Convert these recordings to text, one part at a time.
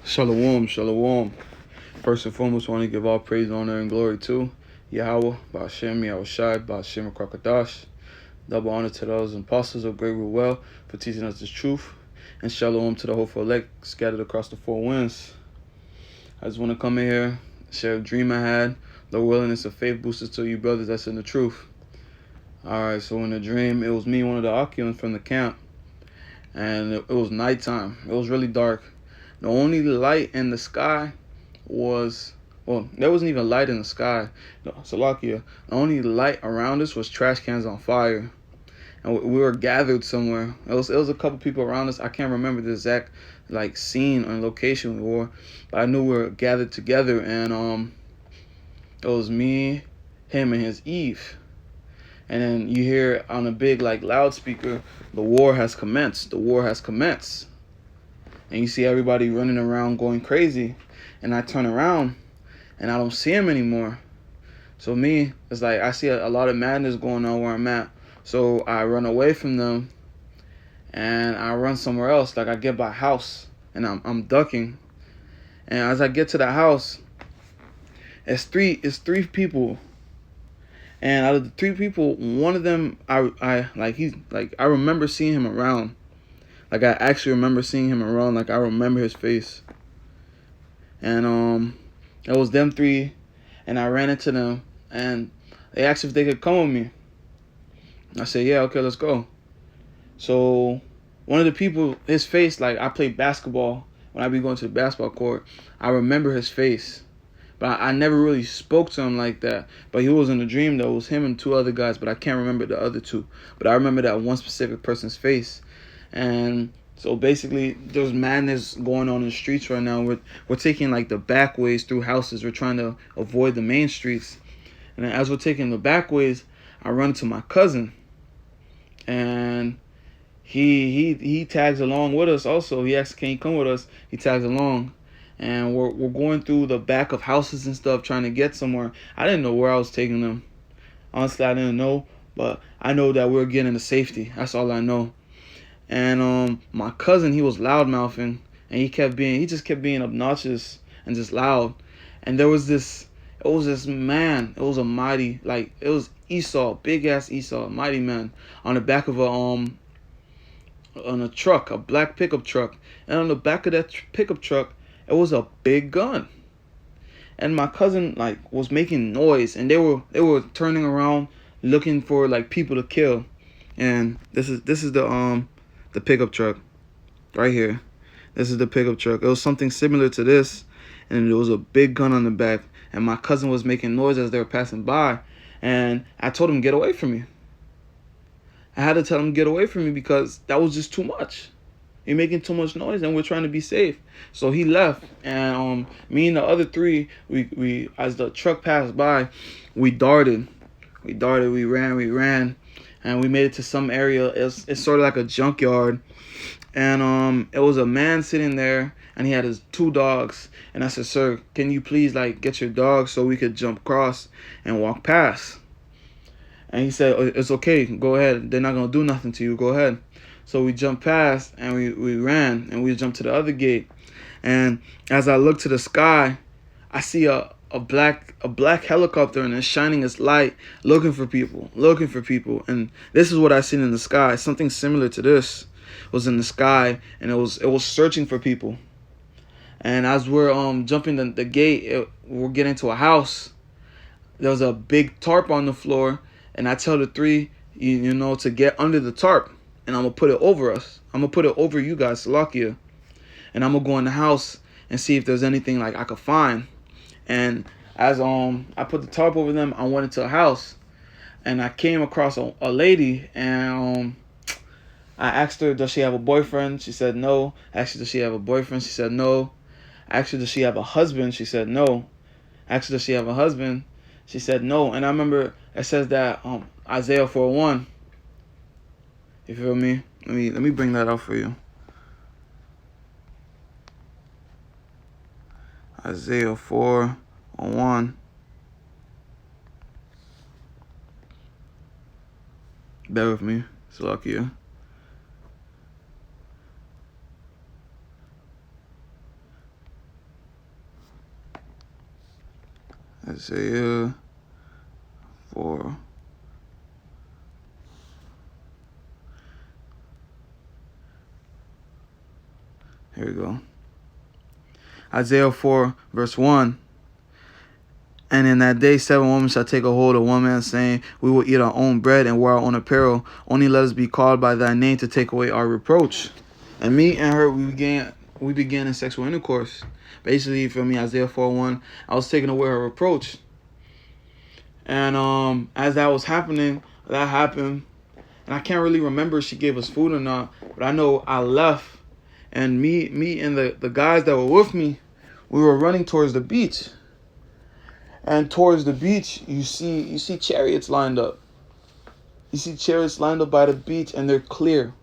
Shalom, shalom. First and foremost, I want to give all praise, honor, and glory to Yahweh, Ba'ashem, Yahushai, Ba'ashem, Krakadash. Double honor to those apostles of great well for teaching us the truth. And shalom to the hopeful elect scattered across the four winds. I just want to come in here, share a dream I had, the willingness of faith boosters to you brothers that's in the truth. Alright, so in the dream, it was me, one of the Akians from the camp. And it was nighttime. It was really dark. The only light in the sky was, well, there wasn't even light in the sky. No, Salakia. The only light around us was trash cans on fire. And we were gathered somewhere. It was a couple people around us. I can't remember the exact scene or location we were, but I knew we were gathered together, and it was me, him, and his Eve. And then you hear on a big loudspeaker, the war has commenced. The war has commenced. And you see everybody running around going crazy. And I turn around and I don't see him anymore. So me, it's like I see a lot of madness going on where I'm at. So I run away from them and I run somewhere else. Like I get by a house and I'm ducking. And as I get to the house, it's three people. And out of the three people, one of them I remember seeing him around. Like I actually remember seeing him around. Like I remember his face. And it was them three, and I ran into them, and they asked if they could come with me. I said, yeah, okay, let's go. So one of the people, his face, like I played basketball when I be going to the basketball court. I remember his face, but I never really spoke to him like that. But he was in a dream though. It was him and two other guys, but I can't remember the other two. But I remember that one specific person's face. And so basically, there's madness going on in the streets right now. We're taking the back ways through houses. We're trying to avoid the main streets. And then as we're taking the back ways, I run to my cousin, and he tags along with us also. He asks, "Can you come with us?" He tags along, and we're going through the back of houses and stuff, trying to get somewhere. I didn't know where I was taking them. Honestly, I didn't know, but I know that we're getting to safety. That's all I know. And my cousin, he was loud mouthing, and he just kept being obnoxious and just loud. And it was this man. It was a mighty, it was Esau, big ass Esau, mighty man, on the back of on a truck, a black pickup truck. And on the back of that pickup truck, it was a big gun. And my cousin was making noise, and they were turning around looking for people to kill. And this is the pickup truck right here. This is the pickup truck. It was something similar to this, and there was a big gun on the back, and my cousin was making noise as they were passing by, and I told him, get away from me. I had to tell him, get away from me, because that was just too much. You're making too much noise, and we're trying to be safe. So he left, and me and the other three, we as the truck passed by, we darted, we ran, and we made it to some area. It's sort of like a junkyard, and it was a man sitting there, and he had his two dogs. And I said, sir, can you please get your dogs so we could jump across and walk past? And he said, it's okay, go ahead, they're not gonna do nothing to you, go ahead. So we jumped past, and we ran, and we jumped to the other gate. And as I look to the sky, I see a black helicopter, and it's shining its light, looking for people. And this is what I seen in the sky. Something similar to this was in the sky, and it was searching for people. And as we're jumping the gate, we're getting to a house. There was a big tarp on the floor, and I tell the three, to get under the tarp, and I'm gonna put it over us. I'm gonna put it over you guys, Salakia, and I'm gonna go in the house and see if there's anything I could find. And as I put the tarp over them, I went into a house, and I came across a lady, and I asked her, does she have a boyfriend? She said no. I asked her, does she have a boyfriend? She said no. I asked her, does she have a husband? She said no. I asked her, does she have a husband? She said no. And I remember it says that Isaiah 4:1. You feel me? Let me bring that out for you. Isaiah 4:1. Bear with me, Salakia. Isaiah 4. Here we go. Isaiah 4, verse 1. And in that day 7 women shall take a hold of one man, saying, we will eat our own bread and wear our own apparel. Only let us be called by thy name to take away our reproach. And me and her, we began in sexual intercourse. Basically, you feel me, Isaiah 4:1, I was taking away her reproach. And as that was happening, that happened. And I can't really remember if she gave us food or not, but I know I left. And me and the guys that were with me, we were running towards the beach. And towards the beach, you see chariots lined up. You see chariots lined up by the beach, and they're clear.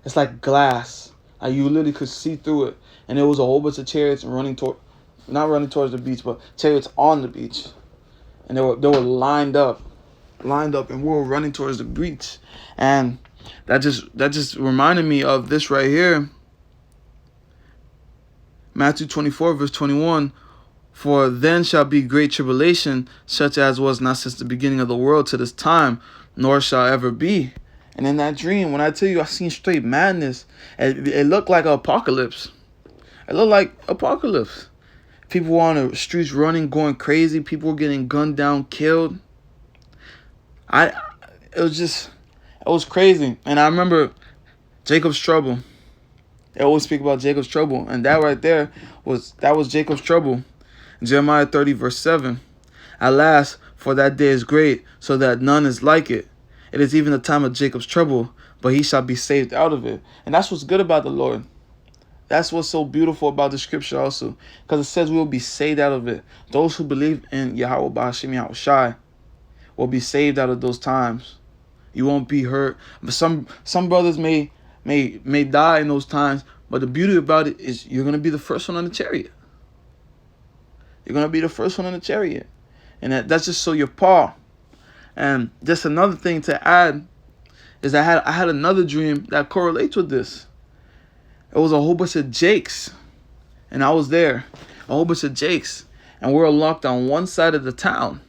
It's like glass. Like you literally could see through it. And there was a whole bunch of chariots not running towards the beach, but chariots on the beach. And they were lined up, and we were running towards the beach. And that just reminded me of this right here. Matthew 24, verse 21. For then shall be great tribulation, such as was not since the beginning of the world to this time, nor shall ever be. And in that dream, when I tell you I seen straight madness, it looked like an apocalypse. It looked like apocalypse. People were on the streets running, going crazy. People were getting gunned down, killed. It was crazy. And I remember Jacob's trouble. They always speak about Jacob's trouble. And that right there was Jacob's trouble. Jeremiah 30, verse 7. Alas, for that day is great, so that none is like it. It is even the time of Jacob's trouble, but he shall be saved out of it. And that's what's good about the Lord. That's what's so beautiful about the scripture also. Because it says we will be saved out of it. Those who believe in Yahweh Ba'ashim Yahushai will be saved out of those times. You won't be hurt. But some brothers may die in those times. But the beauty about it is you're going to be the first one on the chariot. You're going to be the first one in the chariot. And that's just so you're Paul. And just another thing to add is I had another dream that correlates with this. It was a whole bunch of Jakes. And I was there. A whole bunch of Jakes. And we were locked on one side of the town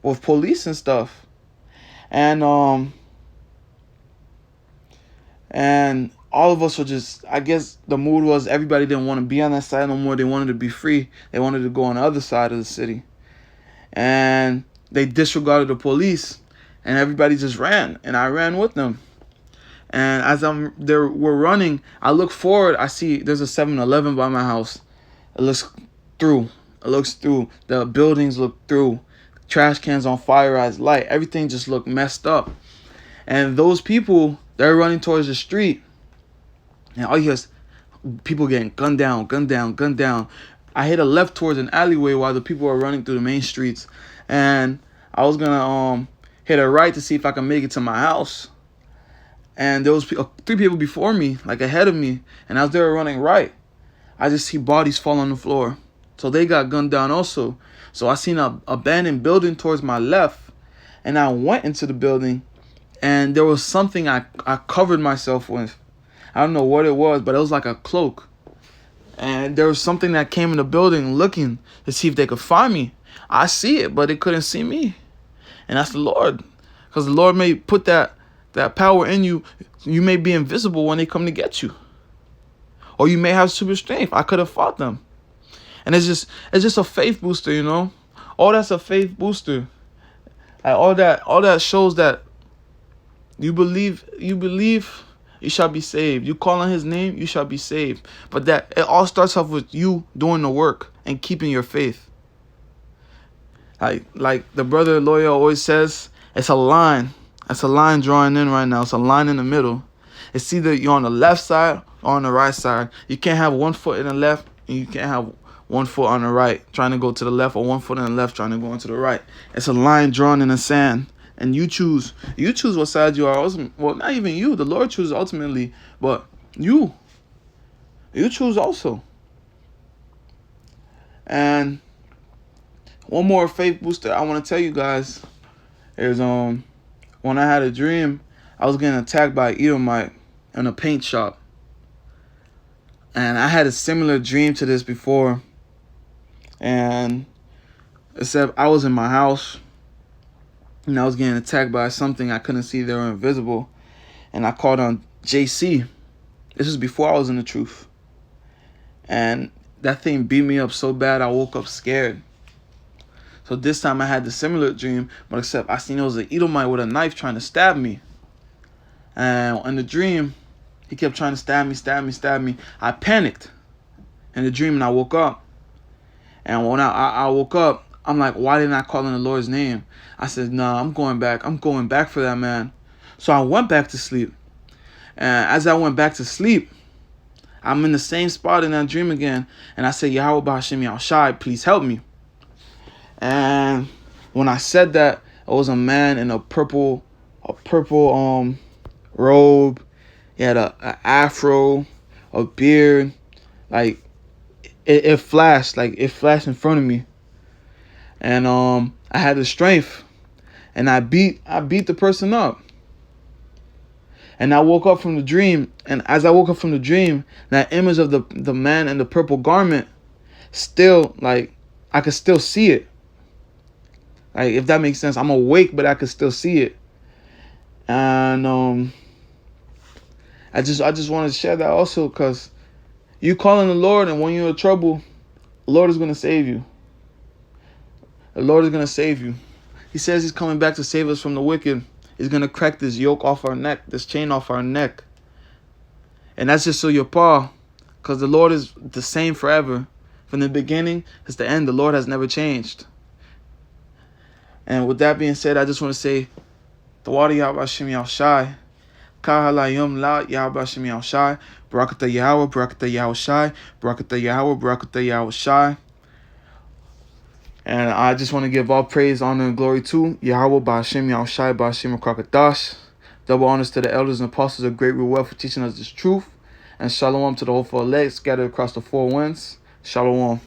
with police and stuff. And all of us were just, I guess the mood was everybody didn't want to be on that side no more. They wanted to be free. They wanted to go on the other side of the city. And they disregarded the police. And everybody just ran. And I ran with them. And as we're running, I look forward. I see there's a 7-Eleven by my house. It looks through. The buildings look through. Trash cans on fire as light. Everything just looked messed up. And those people, they're running towards the street. And all you hear is people getting gunned down. I hit a left towards an alleyway while the people were running through the main streets. And I was going to hit a right to see if I can make it to my house. And there was 3 people before me, like ahead of me. And as they were running right, I just see bodies fall on the floor. So they got gunned down also. So I seen a abandoned building towards my left. And I went into the building. And there was something I covered myself with. I don't know what it was, but it was like a cloak. And there was something that came in the building looking to see if they could find me. I see it, but they couldn't see me. And that's the Lord. Because the Lord may put that power in you. You may be invisible when they come to get you. Or you may have super strength. I could have fought them. And it's just a faith booster, you know. All that's a faith booster. Like all that shows that you believe, you shall be saved. You call on his name, you shall be saved. But that it all starts off with you doing the work and keeping your faith. Like the brother lawyer always says, it's a line. That's a line drawing in right now. It's a line in the middle. It's either you're on the left side or on the right side. You can't have 1 foot in the left and you can't have 1 foot on the right trying to go to the left, or 1 foot in the left trying to go into the right. It's a line drawn in the sand. And you choose what side you are. Well, not even you. The Lord chooses ultimately. But you choose also. And one more faith booster I want to tell you guys is when I had a dream, I was getting attacked by an Edomite in a paint shop. And I had a similar dream to this before. And Except I was in my house and I was getting attacked by something I couldn't see. They were invisible. And I called on JC. This was before I was in the truth. And that thing beat me up so bad I woke up scared. So this time I had the similar dream, but except I seen it was an Edomite with a knife trying to stab me. And in the dream, he kept trying to stab me. I panicked in the dream and I woke up. And when I woke up, I'm like, why didn't I call in the Lord's name? I said, nah, I'm going back. I'm going back for that man. So I went back to sleep. And as I went back to sleep, I'm in the same spot in that dream again. And I said, Yahweh B'Hashem Yahushai, please help me. And when I said that, it was a man in a purple robe. He had a afro, a beard. Like it flashed, it flashed in front of me. And I had the strength, and I beat the person up. And I woke up from the dream, and as I woke up from the dream, that image of the man in the purple garment, still, like, I could still see it. Like, if that makes sense, I'm awake, but I could still see it. And I just wanted to share that also, because you call on the Lord, and when you're in trouble, the Lord is going to save you. The Lord is going to save you. He says he's coming back to save us from the wicked. He's going to crack this yoke off our neck, this chain off our neck. And that's just so you're Paul, because the Lord is the same forever. From the beginning to the end, the Lord has never changed. And with that being said, I just want to say, Tawadi Yahweh Hashem Yahushai, Kahalayim La Yahweh Hashem Yahushai, Barakatah Yahweh, Barakatah Yahushai, Barakatah Yahweh, Barakatah Yahushai. And I just want to give all praise, honor, and glory to Yahweh, B'Hashem Yahushai, B'Hashem Krakatash. Double honors to the elders and apostles of great reward for teaching us this truth. And shalom to the whole elect scattered across the four winds. Shalom.